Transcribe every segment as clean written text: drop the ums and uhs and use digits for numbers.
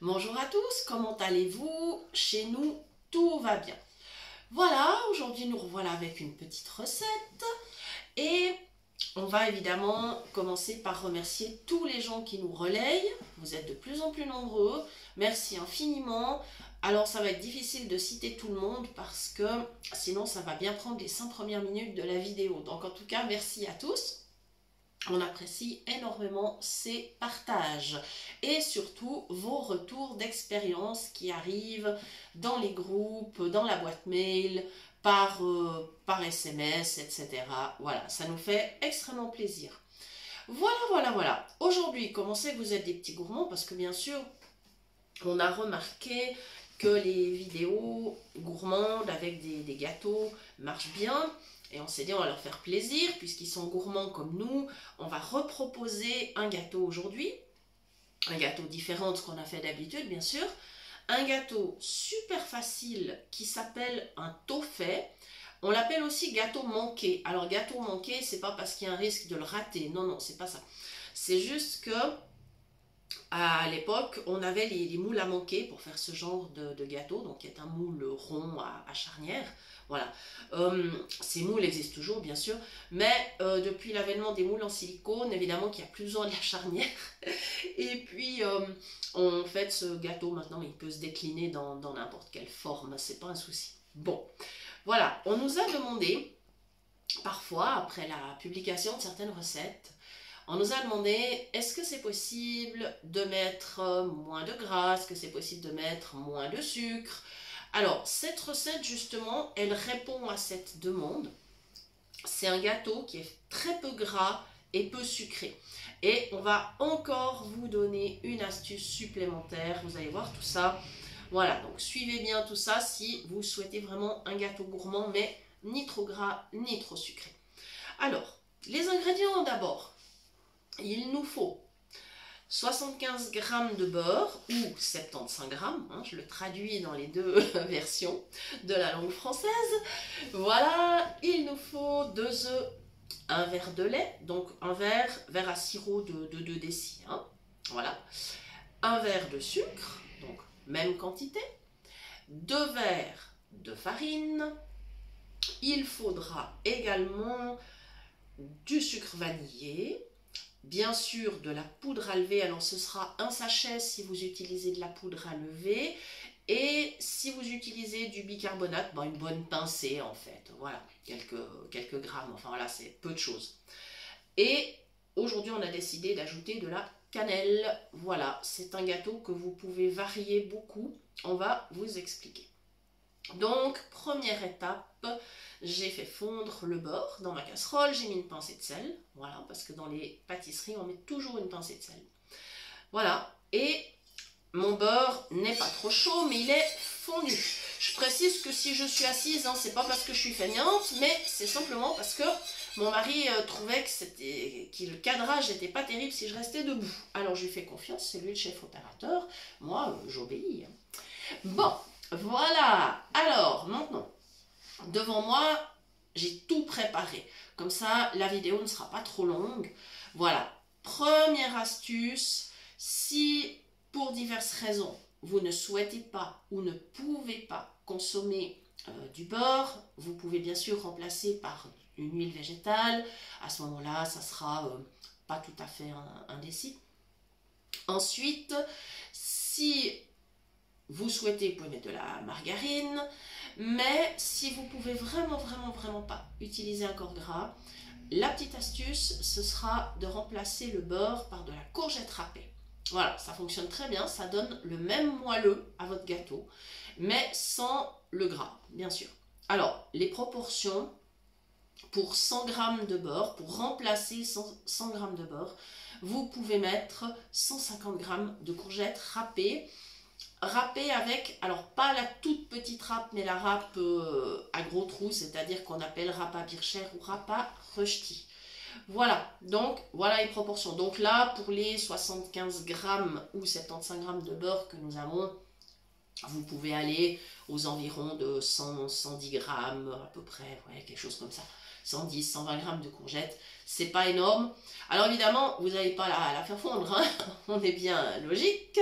Bonjour à tous, comment allez-vous? Chez nous, tout va bien. Voilà, aujourd'hui nous revoilà avec une petite recette et on va évidemment commencer par remercier tous les gens qui nous relayent. Vous êtes de plus en plus nombreux, merci infiniment. Alors ça va être difficile de citer tout le monde parce que sinon ça va bien prendre les 5 premières minutes de la vidéo. Donc en tout cas, merci à tous. On apprécie énormément ces partages et surtout vos retours d'expérience qui arrivent dans les groupes, dans la boîte mail, par SMS, etc. Voilà, ça nous fait extrêmement plaisir. Voilà. Aujourd'hui, comme on sait que vous êtes des petits gourmands, parce que bien sûr, on a remarqué que les vidéos gourmandes avec des gâteaux marchent bien. Et on s'est dit on va leur faire plaisir, puisqu'ils sont gourmands comme nous. On va reproposer un gâteau aujourd'hui. Un gâteau différent de ce qu'on a fait d'habitude, bien sûr. Un gâteau super facile qui s'appelle un taufet. On l'appelle aussi gâteau manqué. Alors gâteau manqué, c'est pas parce qu'il y a un risque de le rater. Non, c'est pas ça. C'est juste que à l'époque, on avait les moules à manquer pour faire ce genre de gâteau, donc qui est un moule rond à charnière. Voilà. Ces moules existent toujours, bien sûr, mais depuis l'avènement des moules en silicone, évidemment qu'il n'y a plus besoin de la charnière. Et puis, en fait, ce gâteau, maintenant, il peut se décliner dans n'importe quelle forme, c'est pas un souci. Bon, voilà, on nous a demandé, parfois, après la publication de certaines recettes, on nous a demandé, est-ce que c'est possible de mettre moins de gras, est-ce que c'est possible de mettre moins de sucre? Alors, cette recette, justement, elle répond à cette demande. C'est un gâteau qui est très peu gras et peu sucré. Et on va encore vous donner une astuce supplémentaire, vous allez voir tout ça. Voilà, donc suivez bien tout ça si vous souhaitez vraiment un gâteau gourmand, mais ni trop gras, ni trop sucré. Alors, les ingrédients d'abord. Il nous faut 75 g de beurre ou 75 g, hein, je le traduis dans les deux versions de la langue française. Voilà, il nous faut 2 œufs, un verre de lait, donc un verre à sirop de 2 décis. Hein, voilà, un verre de sucre, donc même quantité, 2 verres de farine. Il faudra également du sucre vanillé. Bien sûr, de la poudre à lever, alors ce sera un sachet si vous utilisez de la poudre à lever. Et si vous utilisez du bicarbonate, une bonne pincée en fait. Voilà, quelques grammes, enfin voilà, c'est peu de choses. Et aujourd'hui, on a décidé d'ajouter de la cannelle. Voilà, c'est un gâteau que vous pouvez varier beaucoup. On va vous expliquer. Donc, première étape, j'ai fait fondre le beurre dans ma casserole, j'ai mis une pincée de sel, voilà, parce que dans les pâtisseries, on met toujours une pincée de sel. Voilà, et mon beurre n'est pas trop chaud, mais il est fondu. Je précise que si je suis assise, hein, c'est pas parce que je suis feignante, mais c'est simplement parce que mon mari trouvait que le cadrage n'était pas terrible si je restais debout. Alors je lui fais confiance, c'est lui le chef opérateur, moi j'obéis. Bon, voilà, alors maintenant, devant moi, j'ai tout préparé. Comme ça, la vidéo ne sera pas trop longue. Voilà, première astuce, si pour diverses raisons, vous ne souhaitez pas ou ne pouvez pas consommer du beurre, vous pouvez bien sûr remplacer par une huile végétale. À ce moment-là, ça sera pas tout à fait indécis. Ensuite, si vous souhaitez, vous pouvez mettre de la margarine, mais si vous pouvez vraiment pas utiliser un corps gras, la petite astuce, ce sera de remplacer le beurre par de la courgette râpée. Voilà, ça fonctionne très bien, ça donne le même moelleux à votre gâteau, mais sans le gras, bien sûr. Alors, les proportions, pour 100 g de beurre, pour remplacer 100 g de beurre, vous pouvez mettre 150 g de courgettes râpées, avec, alors pas la toute petite râpe, mais la râpe à gros trous, c'est-à-dire qu'on appelle râpe à Bircher ou râpe à Rösti. Voilà, donc voilà les proportions. Donc là, pour les 75 g ou 75 g de beurre que nous avons, vous pouvez aller aux environs de 100-110 g à peu près, ouais, quelque chose comme ça. 110, 120 grammes de courgettes. C'est pas énorme. Alors évidemment, vous n'allez pas la faire fondre, hein. On est bien logique.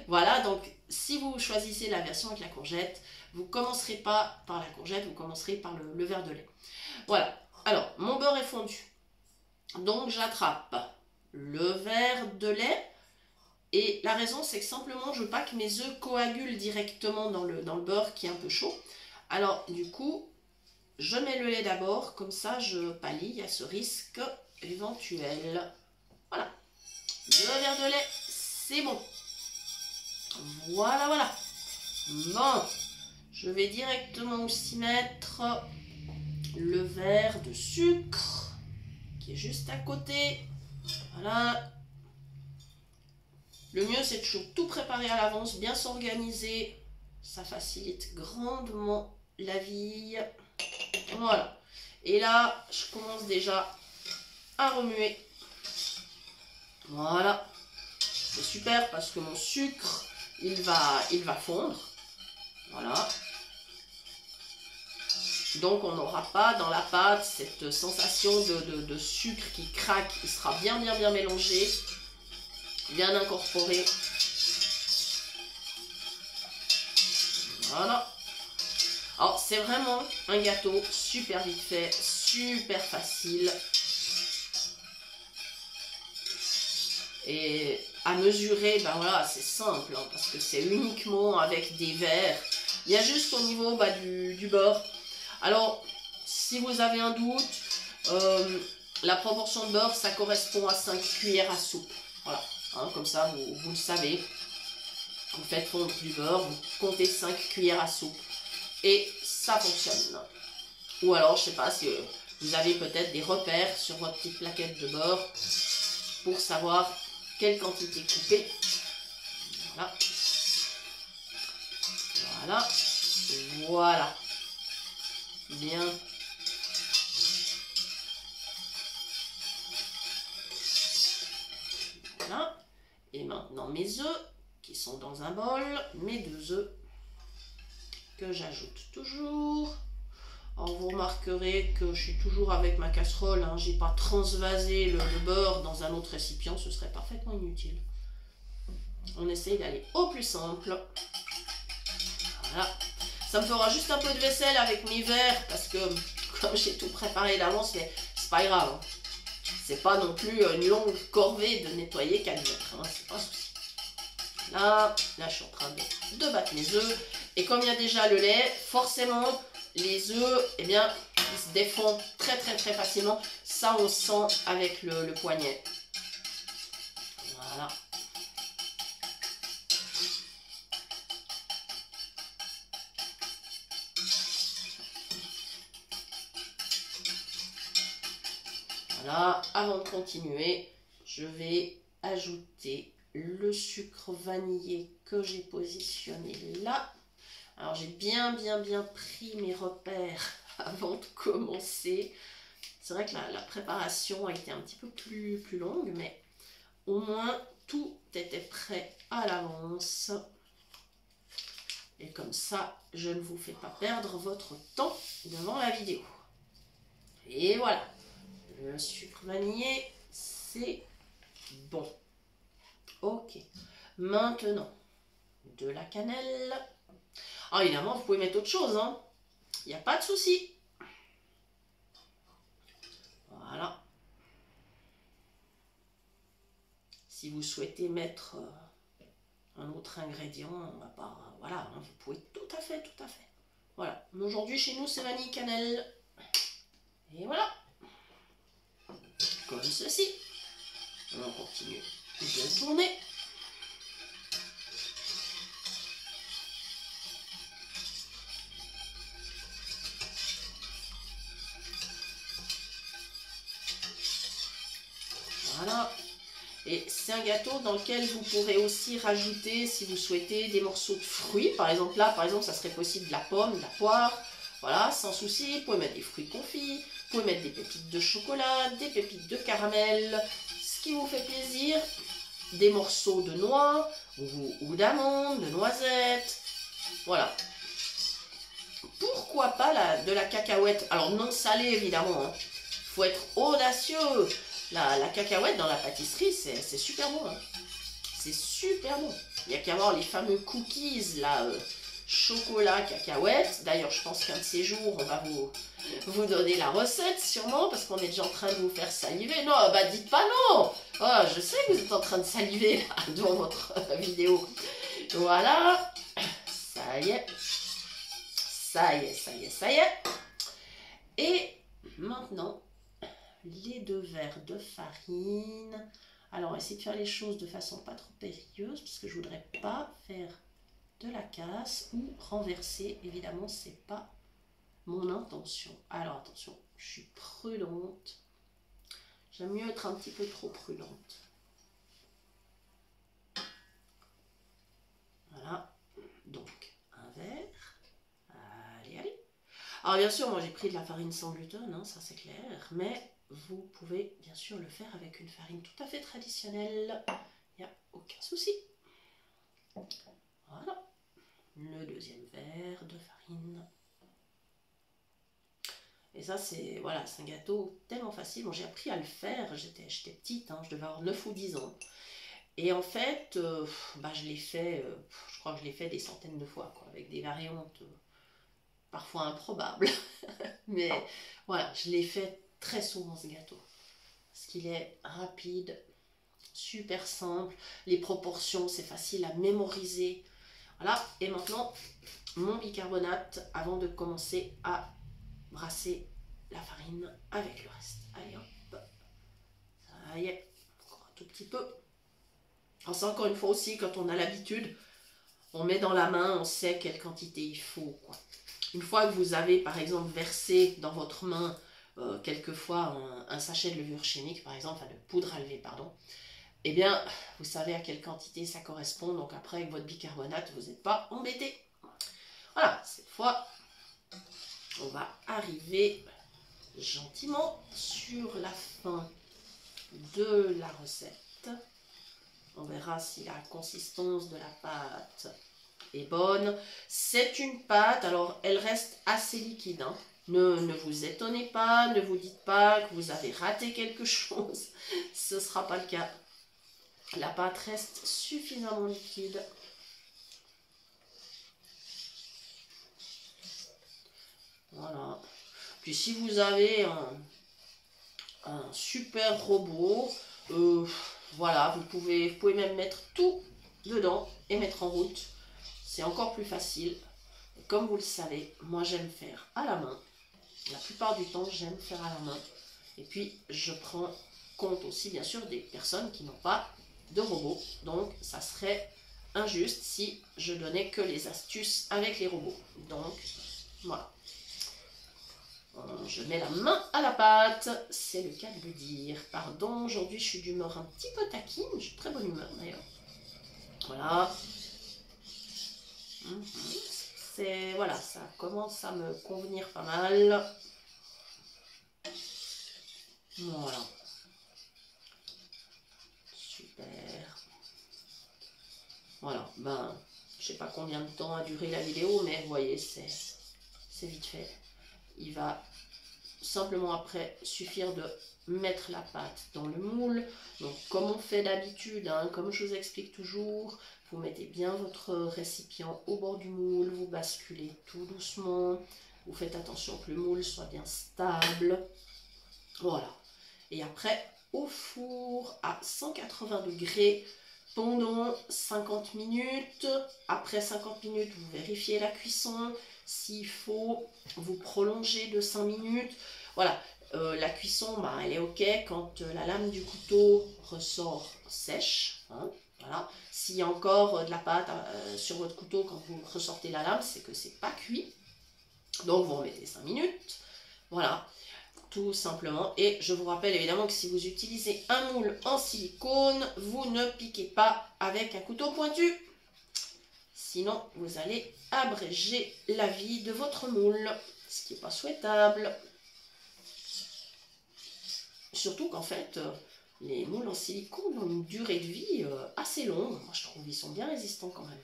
Voilà, donc si vous choisissez la version avec la courgette, vous ne commencerez pas par la courgette, vous commencerez par le verre de lait. Voilà, alors mon beurre est fondu. Donc j'attrape le verre de lait. Et la raison, c'est que simplement, je veux pas que mes œufs coagulent directement dans le beurre qui est un peu chaud. Alors, du coup, je mets le lait d'abord, comme ça, je pallie à ce risque éventuel. Voilà. Le verre de lait, c'est bon. Voilà, voilà. Bon, je vais directement aussi mettre le verre de sucre qui est juste à côté. Voilà. Le mieux, c'est de tout préparer à l'avance, bien s'organiser. Ça facilite grandement la vie. Voilà. Et là, je commence déjà à remuer. Voilà. C'est super parce que mon sucre, il va fondre. Voilà. Donc, on n'aura pas dans la pâte cette sensation de sucre qui craque. Il sera bien mélangé. Bien incorporé. Voilà. Alors, c'est vraiment un gâteau super vite fait, super facile. Et à mesurer, ben voilà, c'est simple, hein, parce que c'est uniquement avec des verres. Il y a juste au niveau du beurre. Alors, si vous avez un doute, la proportion de beurre, ça correspond à 5 cuillères à soupe. Voilà. Hein, comme ça, vous le savez. Vous faites fondre du beurre, vous comptez 5 cuillères à soupe. Et ça fonctionne. Ou alors, je ne sais pas si vous avez peut-être des repères sur votre petite plaquette de beurre pour savoir quelle quantité couper. Voilà. Voilà. Voilà. Bien. Voilà. Et maintenant mes œufs qui sont dans un bol, mes 2 œufs que j'ajoute toujours. Alors vous remarquerez que je suis toujours avec ma casserole, hein, j'ai pas transvasé le beurre dans un autre récipient, ce serait parfaitement inutile. On essaye d'aller au plus simple. Voilà. Ça me fera juste un peu de vaisselle avec mes verres parce que comme j'ai tout préparé d'avance, mais c'est pas grave. Hein. C'est pas non plus une longue corvée de nettoyer 4 mètres. Hein. C'est pas un souci. Là, je suis en train de battre mes œufs. Et comme il y a déjà le lait, forcément, les œufs, eh bien, ils se défendent très facilement. Ça, on sent avec le poignet. Voilà. Voilà, avant de continuer, je vais ajouter le sucre vanillé que j'ai positionné là. Alors j'ai bien pris mes repères avant de commencer. C'est vrai que la préparation a été un petit peu plus longue, mais au moins tout était prêt à l'avance. Et comme ça, je ne vous fais pas perdre votre temps devant la vidéo. Et voilà. Le sucre vanillé, c'est bon. Ok. Maintenant, de la cannelle. Alors évidemment, vous pouvez mettre autre chose, hein. Il n'y a pas de souci. Voilà. Si vous souhaitez mettre un autre ingrédient, on va pas. Voilà, hein, vous pouvez tout à fait. Voilà. Mais aujourd'hui, chez nous, c'est vanille cannelle. Et voilà. Comme ceci. On continue de tourner. Voilà. Et c'est un gâteau dans lequel vous pourrez aussi rajouter, si vous souhaitez, des morceaux de fruits. Par exemple, là, ça serait possible de la pomme, de la poire. Voilà, sans souci. Vous pouvez mettre des fruits confits. Vous pouvez mettre des pépites de chocolat, des pépites de caramel. Ce qui vous fait plaisir. Des morceaux de noix ou d'amandes, de noisettes. Voilà. pourquoi pas de la cacahuète. Alors non salée évidemment, hein. Faut être audacieux. La cacahuète dans la pâtisserie, c'est super bon. Hein. C'est super bon. Il n'y a qu'à voir les fameux cookies, là, chocolat, cacahuète. D'ailleurs, je pense qu'un de ces jours, on va vous donner la recette, sûrement, parce qu'on est déjà en train de vous faire saliver. Non, bah dites pas non. Oh, je sais que vous êtes en train de saliver, là, dans votre vidéo. Voilà. Ça y est. Ça y est, ça y est, ça y est. Et maintenant, les 2 verres de farine. Alors, essayez de faire les choses de façon pas trop périlleuse, parce que je voudrais pas faire de la casse ou renverser. Évidemment, c'est pas mon intention. Alors, attention, je suis prudente. J'aime mieux être un petit peu trop prudente. Voilà. Donc, un verre. Allez, allez. Alors, bien sûr, moi, j'ai pris de la farine sans gluten, hein, ça c'est clair, mais vous pouvez bien sûr le faire avec une farine tout à fait traditionnelle. Il n'y a aucun souci. Voilà. Le 2e verre de farine. Et ça, c'est voilà, c'est un gâteau tellement facile. Bon, j'ai appris à le faire, j'étais petite, hein, je devais avoir 9 ou 10 ans. Et en fait, bah, je l'ai fait, je crois que je l'ai fait des centaines de fois, quoi, avec des variantes parfois improbables. Mais voilà, je l'ai fait très souvent ce gâteau. Parce qu'il est rapide, super simple, les proportions, c'est facile à mémoriser. Voilà, et maintenant, mon bicarbonate avant de commencer à brasser la farine avec le reste. Allez hop, ça y est, encore un tout petit peu. Alors ça encore une fois aussi, quand on a l'habitude, on met dans la main, on sait quelle quantité il faut, quoi. Une fois que vous avez par exemple versé dans votre main quelquefois un sachet de levure chimique par exemple, enfin de poudre à lever pardon, eh bien vous savez à quelle quantité ça correspond, donc après avec votre bicarbonate vous n'êtes pas embêté. Voilà, cette fois on va arriver gentiment sur la fin de la recette. On verra si la consistance de la pâte est bonne. C'est une pâte, alors elle reste assez liquide. Hein. Ne vous étonnez pas, ne vous dites pas que vous avez raté quelque chose. Ce ne sera pas le cas. La pâte reste suffisamment liquide. Voilà. Puis si vous avez un super robot, voilà, vous pouvez même mettre tout dedans et mettre en route. C'est encore plus facile. Et comme vous le savez, moi j'aime faire à la main. La plupart du temps, j'aime faire à la main. Et puis, je prends compte aussi, bien sûr, des personnes qui n'ont pas de robot. Donc, ça serait injuste si je donnais que les astuces avec les robots. Donc, voilà. Je mets la main à la pâte, c'est le cas de le dire. Pardon, aujourd'hui je suis d'humeur un petit peu taquine, je suis de très bonne humeur d'ailleurs. Voilà. Voilà, ça commence à me convenir pas mal. Voilà. Super. Voilà, ben, je sais pas combien de temps a duré la vidéo, mais vous voyez, c'est vite fait. Il va simplement après suffire de mettre la pâte dans le moule. Donc comme on fait d'habitude, hein, comme je vous explique toujours, vous mettez bien votre récipient au bord du moule, vous basculez tout doucement, vous faites attention que le moule soit bien stable. Voilà. Et après, au four à 180 degrés pendant 50 minutes. Après 50 minutes, vous vérifiez la cuisson. S'il faut, vous prolongez de 5 minutes. Voilà, la cuisson, bah, elle est ok quand la lame du couteau ressort sèche. Hein, voilà. S'il y a encore de la pâte sur votre couteau quand vous ressortez la lame, c'est que c'est pas cuit. Donc vous remettez 5 minutes. Voilà, tout simplement. Et je vous rappelle évidemment que si vous utilisez un moule en silicone, vous ne piquez pas avec un couteau pointu. Sinon, vous allez abréger la vie de votre moule, ce qui n'est pas souhaitable. Surtout qu'en fait, les moules en silicone ont une durée de vie assez longue. Moi, je trouve qu'ils sont bien résistants quand même.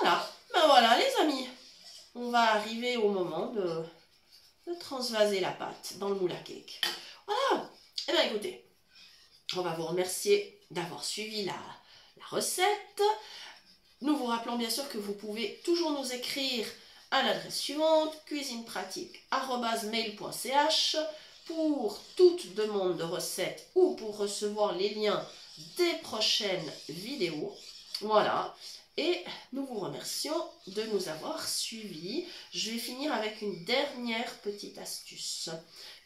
Voilà, ben voilà les amis. on va arriver au moment de transvaser la pâte dans le moule à cake. Voilà. Eh bien écoutez, on va vous remercier d'avoir suivi la recette. Nous vous rappelons bien sûr que vous pouvez toujours nous écrire à l'adresse suivante, cuisinepratique@mail.ch, pour toute demande de recette ou pour recevoir les liens des prochaines vidéos. Voilà. Et nous vous remercions de nous avoir suivis. Je vais finir avec une dernière petite astuce.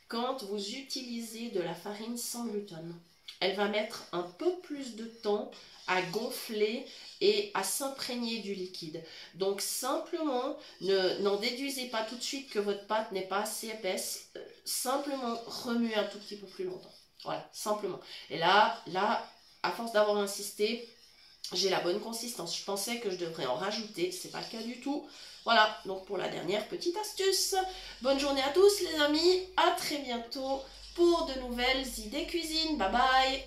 Quand vous utilisez de la farine sans gluten, elle va mettre un peu plus de temps à gonfler et à s'imprégner du liquide. Donc simplement, n'en déduisez pas tout de suite que votre pâte n'est pas assez épaisse. Simplement remuez un tout petit peu plus longtemps. Voilà, simplement. Et là, à force d'avoir insisté, j'ai la bonne consistance. Je pensais que je devrais en rajouter, c'est pas le cas du tout. Voilà, donc pour la dernière petite astuce. Bonne journée à tous les amis, à très bientôt pour de nouvelles idées cuisine. Bye bye.